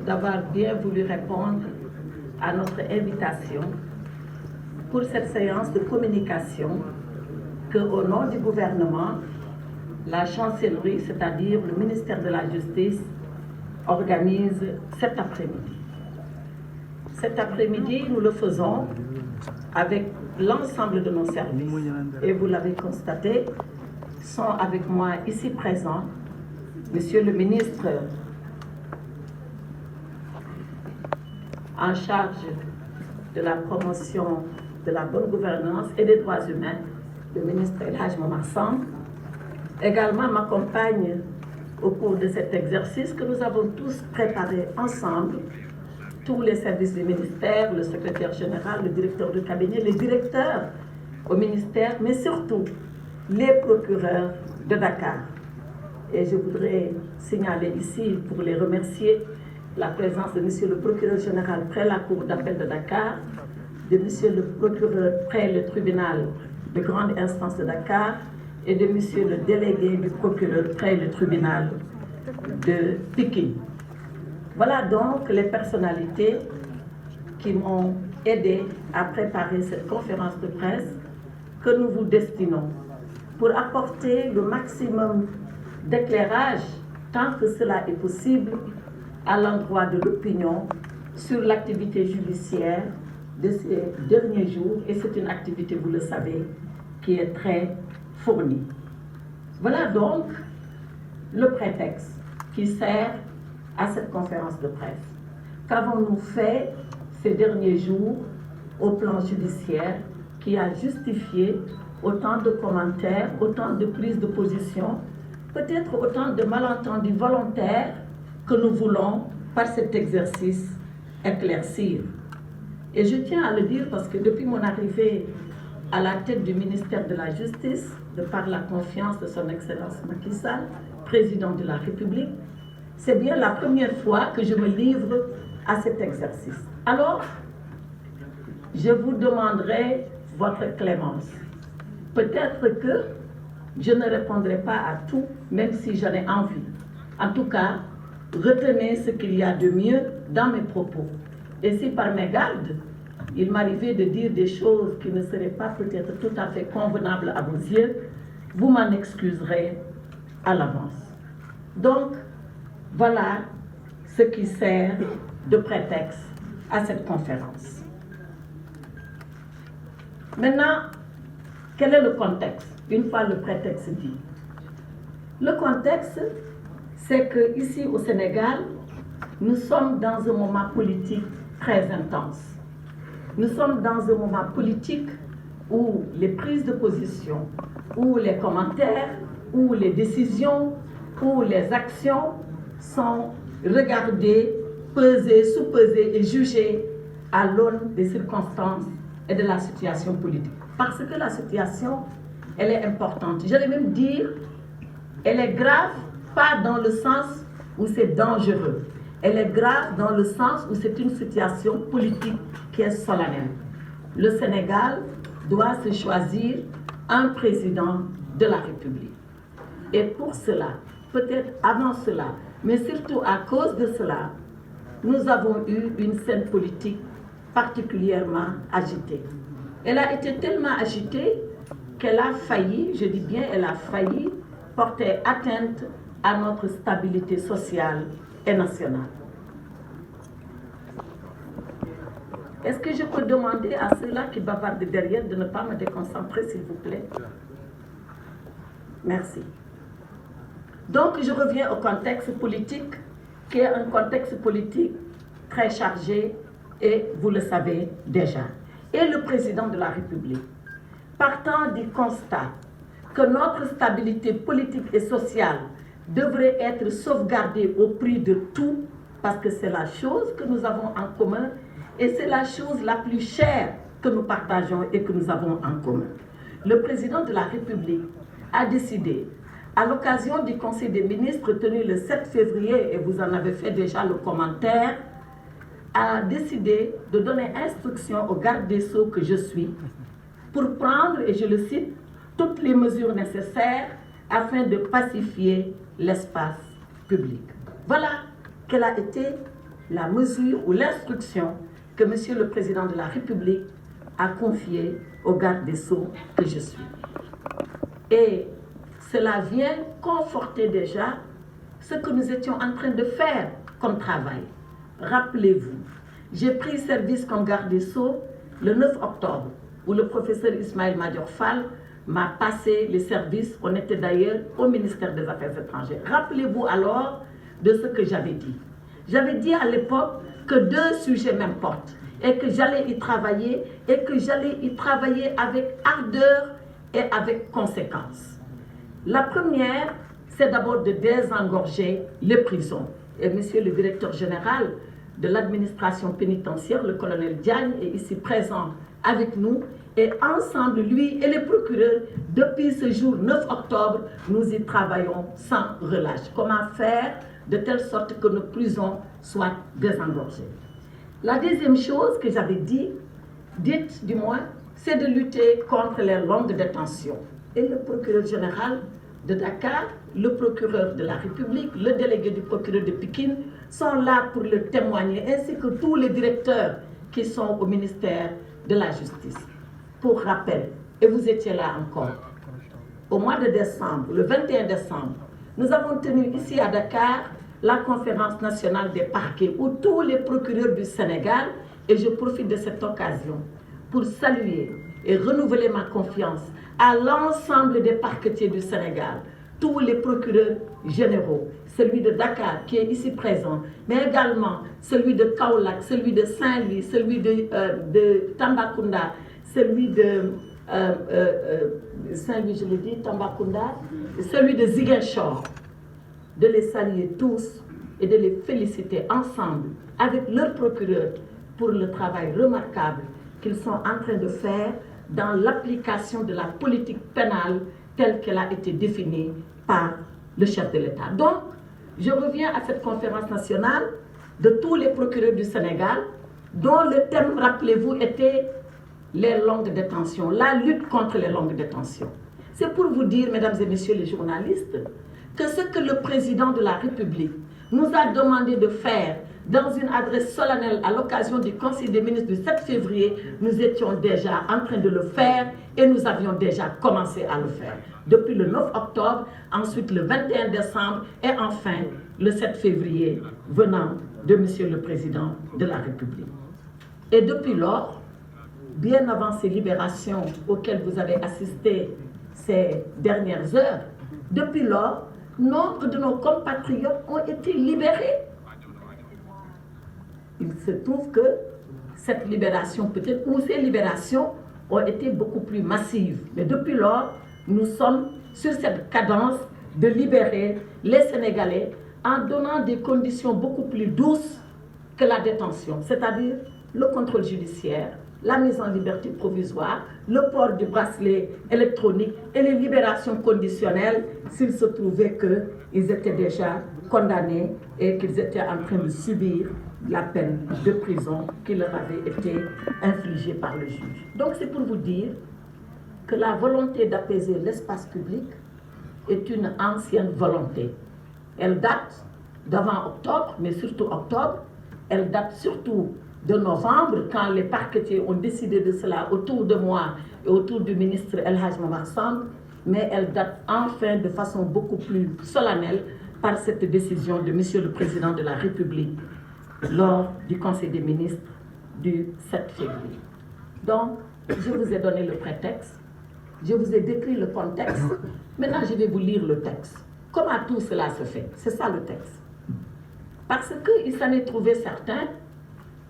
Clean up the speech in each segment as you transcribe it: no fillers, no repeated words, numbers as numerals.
d'avoir bien voulu répondre à notre invitation pour cette séance de communication que, au nom du gouvernement, la chancellerie, c'est-à-dire le ministère de la Justice, organise cet après-midi. Cet après-midi, nous le faisons avec l'ensemble de nos services. Et vous l'avez constaté, sont avec moi ici présents Monsieur le ministre en charge de la promotion de la bonne gouvernance et des droits humains, le ministre El Hadj Momar Samb. Également m'accompagne au cours de cet exercice que nous avons tous préparé ensemble, tous les services du ministère, le secrétaire général, le directeur de cabinet, les directeurs au ministère, mais surtout les procureurs de Dakar. Et je voudrais signaler ici, pour les remercier, la présence de Monsieur le procureur général près la Cour d'appel de Dakar, de Monsieur le procureur près le tribunal de grande instance de Dakar et de Monsieur le délégué du procureur près le tribunal de Pikine. Voilà donc les personnalités qui m'ont aidé à préparer cette conférence de presse que nous vous destinons pour apporter le maximum d'éclairage, tant que cela est possible, à l'endroit de l'opinion sur l'activité judiciaire de ces derniers jours. Et c'est une activité, vous le savez, qui est très fournie. Voilà donc le prétexte qui sert à cette conférence de presse. Qu'avons-nous fait ces derniers jours au plan judiciaire qui a justifié autant de commentaires, autant de prises de position, peut-être autant de malentendus volontaires que nous voulons, par cet exercice, éclaircir. Et je tiens à le dire parce que depuis mon arrivée à la tête du ministère de la Justice, de par la confiance de son Excellence Macky Sall, président de la République, c'est bien la première fois que je me livre à cet exercice. Alors, je vous demanderai votre clémence. Peut-être que je ne répondrai pas à tout, même si j'en ai envie. En tout cas, retenez ce qu'il y a de mieux dans mes propos. Et si par mégarde, il m'arrivait de dire des choses qui ne seraient pas peut-être tout à fait convenables à vos yeux, vous m'en excuserez à l'avance. Donc, voilà ce qui sert de prétexte à cette conférence. Maintenant, quel est le contexte, une fois le prétexte dit? Le contexte, c'est qu'ici au Sénégal, nous sommes dans un moment politique très intense. Nous sommes dans un moment politique où les prises de position, où les commentaires, où les décisions, où les actions sont regardées, pesées, sous-pesées et jugées à l'aune des circonstances et de la situation politique. Parce que la situation, elle est importante. J'allais même dire, elle est grave, pas dans le sens où c'est dangereux. Elle est grave dans le sens où c'est une situation politique qui est solennelle. Le Sénégal doit se choisir un président de la République. Et pour cela, peut-être avant cela, mais surtout à cause de cela, nous avons eu une scène politique particulièrement agitée. Elle a été tellement agitée qu'elle a failli, je dis bien elle a failli, porter atteinte à notre stabilité sociale et nationale. Est-ce que je peux demander à ceux-là qui bavardent derrière de ne pas me déconcentrer, s'il vous plaît? Merci. Donc, je reviens au contexte politique, qui est un contexte politique très chargé, et vous le savez déjà. Et le président de la République, partant du constat que notre stabilité politique et sociale devrait être sauvegardée au prix de tout, parce que c'est la chose que nous avons en commun, et c'est la chose la plus chère que nous partageons et que nous avons en commun. Le président de la République a décidé, à l'occasion du Conseil des ministres tenu le 7 février, et vous en avez fait déjà le commentaire, a décidé de donner instruction au garde des Sceaux que je suis pour prendre, et je le cite, toutes les mesures nécessaires afin de pacifier l'espace public. Voilà quelle a été la mesure ou l'instruction que Monsieur le Président de la République a confiée au garde des Sceaux que je suis. Et cela vient conforter déjà ce que nous étions en train de faire comme travail. Rappelez-vous, j'ai pris service comme garde des Sceaux le 9 octobre, où le professeur Ismaël Madior Fall m'a passé les services. On était d'ailleurs au ministère des Affaires étrangères. Rappelez-vous alors de ce que j'avais dit. J'avais dit à l'époque que 2 sujets m'importent et que j'allais y travailler avec ardeur et avec conséquence. La première, c'est d'abord de désengorger les prisons. Et monsieur le directeur général de l'administration pénitentiaire, le colonel Diagne, est ici présent avec nous. Et ensemble, lui et les procureurs, depuis ce jour 9 octobre, nous y travaillons sans relâche. Comment faire de telle sorte que nos prisons soient désengorgées. La deuxième chose que j'avais dite du moins, c'est de lutter contre les longues détentions. Et le procureur général de Dakar, le procureur de la République, le délégué du procureur de Pikine sont là pour le témoigner, ainsi que tous les directeurs qui sont au ministère de la Justice. Pour rappel, et vous étiez là encore, au mois de décembre, le 21 décembre, nous avons tenu ici à Dakar la conférence nationale des parquets où tous les procureurs du Sénégal, et je profite de cette occasion pour saluer et renouveler ma confiance à l'ensemble des parquetiers du Sénégal, tous les procureurs généraux, celui de Dakar qui est ici présent, mais également celui de Kaolack, celui de Saint-Louis, celui de Tambacounda, celui de Saint-Louis, je l'ai dit, Tambacounda, celui de Ziguinchor, de les saluer tous et de les féliciter ensemble avec leurs procureurs pour le travail remarquable qu'ils sont en train de faire dans l'application de la politique pénale telle qu'elle a été définie par le chef de l'État. Donc, je reviens à cette conférence nationale de tous les procureurs du Sénégal, dont le thème, rappelez-vous, était les longues détentions, la lutte contre les longues détentions. C'est pour vous dire, mesdames et messieurs les journalistes, que ce que le président de la République nous a demandé de faire dans une adresse solennelle à l'occasion du Conseil des ministres du 7 février, nous étions déjà en train de le faire et nous avions déjà commencé à le faire. Depuis le 9 octobre, ensuite le 21 décembre et enfin le 7 février venant de Monsieur le Président de la République. Et depuis lors, bien avant ces libérations auxquelles vous avez assisté ces dernières heures, depuis lors, nombre de nos compatriotes ont été libérés. Il se trouve que cette libération, peut-être, ou ces libérations ont été beaucoup plus massives. Mais depuis lors, nous sommes sur cette cadence de libérer les Sénégalais en donnant des conditions beaucoup plus douces que la détention, c'est-à-dire le contrôle judiciaire, la mise en liberté provisoire, le port du bracelet électronique et les libérations conditionnelles s'il se trouvait qu'ils étaient déjà condamnés et qu'ils étaient en train de subir la peine de prison qui leur avait été infligée par le juge. Donc c'est pour vous dire que la volonté d'apaiser l'espace public est une ancienne volonté. Elle date d'avant octobre, mais surtout octobre. Elle date surtout de novembre, quand les parquetiers ont décidé de cela autour de moi et autour du ministre El Hadj Momar Samb, mais elle date enfin de façon beaucoup plus solennelle par cette décision de Monsieur le Président de la République lors du Conseil des ministres du 7 février. Donc, je vous ai donné le prétexte, je vous ai décrit le contexte, maintenant je vais vous lire le texte. Comment tout cela se fait? C'est ça le texte. Parce qu'il s'en est trouvé certains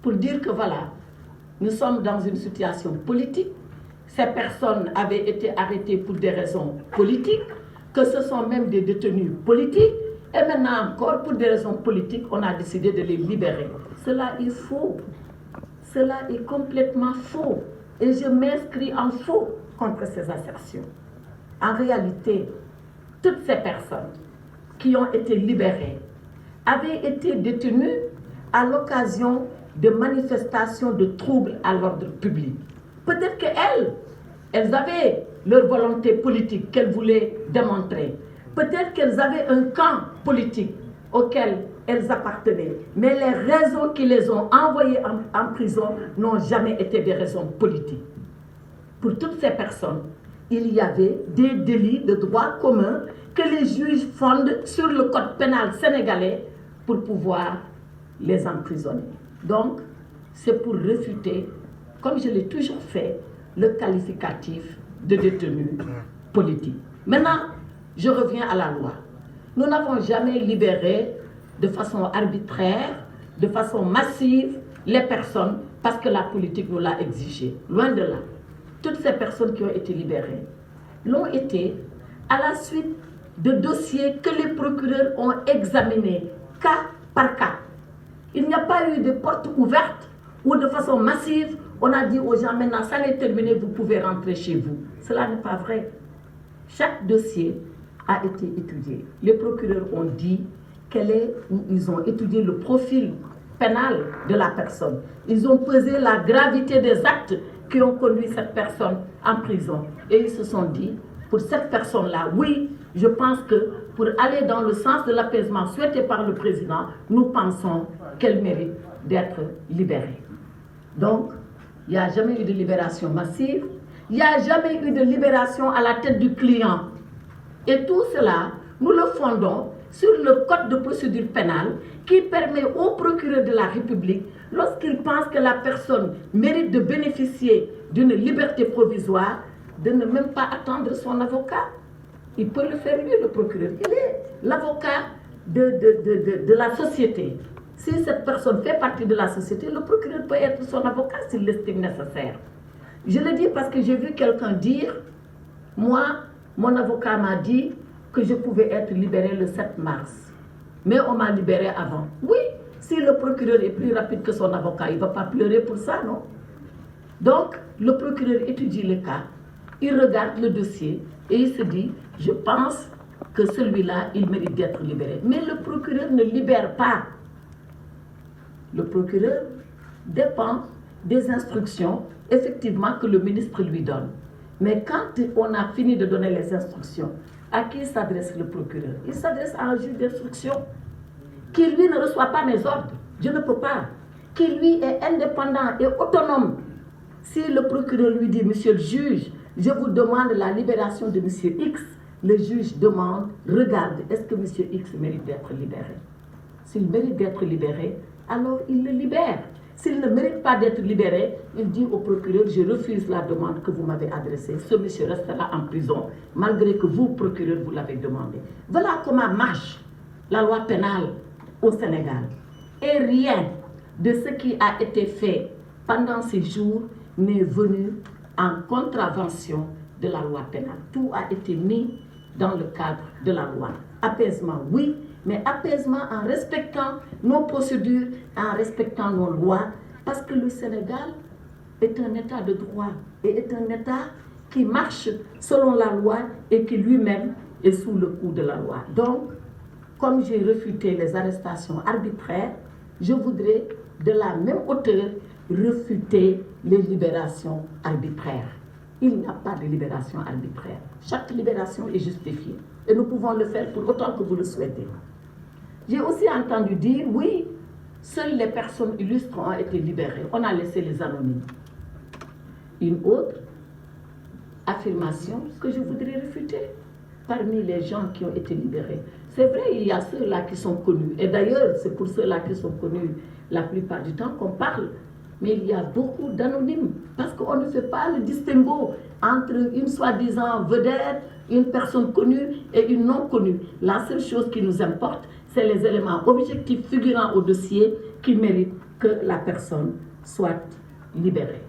pour dire que voilà, nous sommes dans une situation politique, ces personnes avaient été arrêtées pour des raisons politiques, que ce sont même des détenus politiques, et maintenant encore, pour des raisons politiques, on a décidé de les libérer. Cela est faux. Cela est complètement faux. Et je m'inscris en faux contre ces assertions. En réalité, toutes ces personnes qui ont été libérées avaient été détenues à l'occasion de manifestations de troubles à l'ordre public. Peut-être qu'elles avaient leur volonté politique qu'elles voulaient démontrer. Peut-être qu'elles avaient un camp politique auquel elles appartenaient. Mais les raisons qui les ont envoyées en prison n'ont jamais été des raisons politiques. Pour toutes ces personnes, il y avait des délits de droit commun que les juges fondent sur le code pénal sénégalais pour pouvoir les emprisonner. Donc, c'est pour réfuter, comme je l'ai toujours fait, le qualificatif de détenu politique. Maintenant, je reviens à la loi. Nous n'avons jamais libéré de façon arbitraire, de façon massive, les personnes parce que la politique nous l'a exigé. Loin de là. Toutes ces personnes qui ont été libérées l'ont été à la suite de dossiers que les procureurs ont examinés cas par cas. Il n'y a pas eu de porte ouverte ou de façon massive, on a dit aux gens maintenant, ça est terminé, vous pouvez rentrer chez vous. Cela n'est pas vrai. Chaque dossier a été étudié. Les procureurs ont dit ils ont étudié le profil pénal de la personne. Ils ont pesé la gravité des actes qui ont conduit cette personne en prison. Et ils se sont dit, pour cette personne-là, oui, je pense que pour aller dans le sens de l'apaisement souhaité par le président, nous pensons qu'elle mérite d'être libérée. Donc, il n'y a jamais eu de libération massive, il n'y a jamais eu de libération à la tête du client. Et tout cela, nous le fondons sur le code de procédure pénale qui permet au procureur de la République, lorsqu'il pense que la personne mérite de bénéficier d'une liberté provisoire, de ne même pas attendre son avocat. Il peut le faire lui, le procureur. Il est l'avocat de la société. Si cette personne fait partie de la société, le procureur peut être son avocat s'il l'estime nécessaire. Je le dis parce que j'ai vu quelqu'un dire, moi, mon avocat m'a dit que je pouvais être libéré le 7 mars. Mais on m'a libéré avant. Oui, si le procureur est plus rapide que son avocat, il ne va pas pleurer pour ça, non? Donc, le procureur étudie le cas, il regarde le dossier et il se dit, je pense que celui-là, il mérite d'être libéré. Mais le procureur ne libère pas. Le procureur dépend des instructions, effectivement, que le ministre lui donne. Mais quand on a fini de donner les instructions, à qui s'adresse le procureur? Il s'adresse à un juge d'instruction qui, lui, ne reçoit pas mes ordres. Je ne peux pas. Qui, lui, est indépendant et autonome. Si le procureur lui dit, monsieur le juge, je vous demande la libération de monsieur X, le juge demande, regarde, est-ce que monsieur X mérite d'être libéré? S'il mérite d'être libéré, alors il le libère. S'il ne mérite pas d'être libéré, il dit au procureur, je refuse la demande que vous m'avez adressée. Ce monsieur restera en prison, malgré que vous, procureur, vous l'avez demandé. Voilà comment marche la loi pénale au Sénégal. Et rien de ce qui a été fait pendant ces jours n'est venu en contravention de la loi pénale. Tout a été mis dans le cadre de la loi. Apaisement, oui, mais apaisement en respectant nos procédures, en respectant nos lois, parce que le Sénégal est un État de droit et est un État qui marche selon la loi et qui lui-même est sous le coup de la loi. Donc, comme j'ai refuté les arrestations arbitraires, je voudrais de la même hauteur refuter les libérations arbitraires. Il n'y a pas de libération arbitraire. Chaque libération est justifiée. Et nous pouvons le faire pour autant que vous le souhaitez. J'ai aussi entendu dire, oui, seules les personnes illustres ont été libérées. On a laissé les anonymes. Une autre affirmation que je voudrais réfuter parmi les gens qui ont été libérés. C'est vrai, il y a ceux-là qui sont connus. Et d'ailleurs, c'est pour ceux-là qui sont connus la plupart du temps qu'on parle. Mais il y a beaucoup d'anonymes, parce qu'on ne fait pas le distinguo entre une soi-disant vedette, une personne connue et une non connue. La seule chose qui nous importe, c'est les éléments objectifs figurant au dossier qui méritent que la personne soit libérée.